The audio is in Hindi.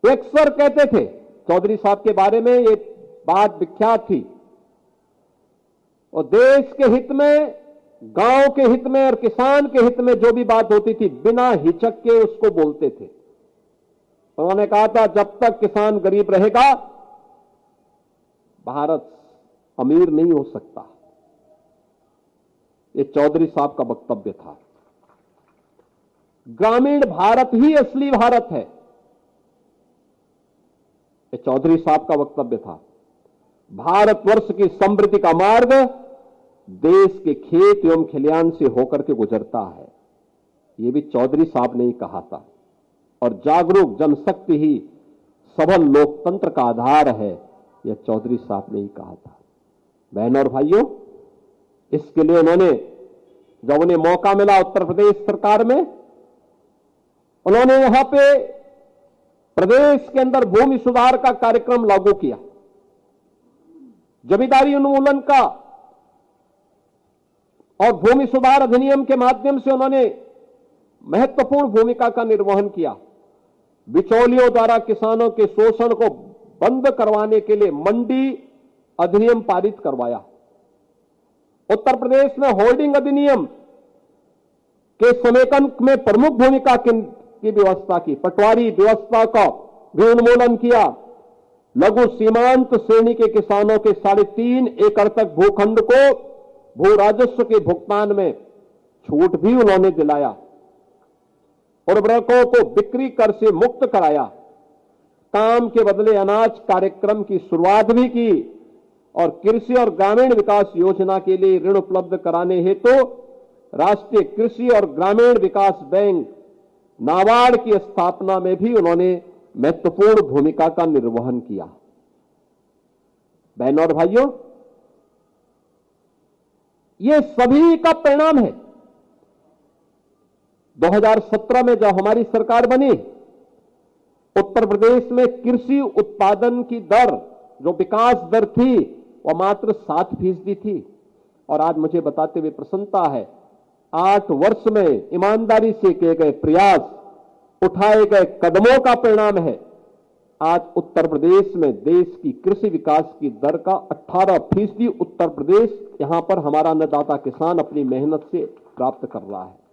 वो अक्सर कहते थे, चौधरी साहब के बारे में ये बात विख्यात थी, और देश के हित में, गांव के हित में और किसान के हित में जो भी बात होती थी बिना हिचक के उसको बोलते थे। उन्होंने कहा था जब तक किसान गरीब रहेगा भारत अमीर नहीं हो सकता। ये चौधरी साहब का वक्तव्य था। ग्रामीण भारत ही असली भारत है, ये चौधरी साहब का वक्तव्य था। भारतवर्ष की समृद्धि का मार्ग देश के खेत एवं खलिहान से होकर के गुजरता है, यह भी चौधरी साहब ने ही कहा था। और जागरूक जनशक्ति ही सबल लोकतंत्र का आधार है, यह चौधरी साहब ने ही कहा था। बहनों और भाइयों, इसके लिए उन्होंने, जब उन्हें मौका मिला उत्तर प्रदेश सरकार में, उन्होंने यहां पे प्रदेश के अंदर भूमि सुधार का कार्यक्रम लागू किया। जमींदारी उन्मूलन का और भूमि सुधार अधिनियम के माध्यम से उन्होंने महत्वपूर्ण भूमिका का निर्वहन किया। बिचौलियों द्वारा किसानों के शोषण को बंद करवाने के लिए मंडी अधिनियम पारित करवाया। उत्तर प्रदेश में होल्डिंग अधिनियम के समेकन में प्रमुख भूमिका की व्यवस्था की। पटवारी व्यवस्था का भी उन्मूलन किया। लघु सीमांत श्रेणी के किसानों के 3.5 एकड़ तक भूखंड को भू राजस्व के भुगतान में छूट भी उन्होंने दिलाया। उर्वरकों को बिक्री कर से मुक्त कराया। काम के बदले अनाज कार्यक्रम की शुरुआत भी की और कृषि और ग्रामीण विकास योजना के लिए ऋण उपलब्ध कराने हेतु राष्ट्रीय कृषि और ग्रामीण विकास बैंक नाबार्ड की स्थापना में भी उन्होंने महत्वपूर्ण भूमिका का निर्वहन किया। बहनों और भाइयों, ये सभी का परिणाम है। 2017 में जब हमारी सरकार बनी, उत्तर प्रदेश में कृषि उत्पादन की दर, जो विकास दर थी, वह मात्र 7% थी। और आज मुझे बताते हुए प्रसन्नता है, 8 वर्ष में ईमानदारी से किए गए प्रयास, उठाए गए कदमों का परिणाम है आज उत्तर प्रदेश में देश की कृषि विकास की दर का 18% उत्तर प्रदेश, यहां पर हमारा अन्नदाता किसान अपनी मेहनत से प्राप्त कर रहा है।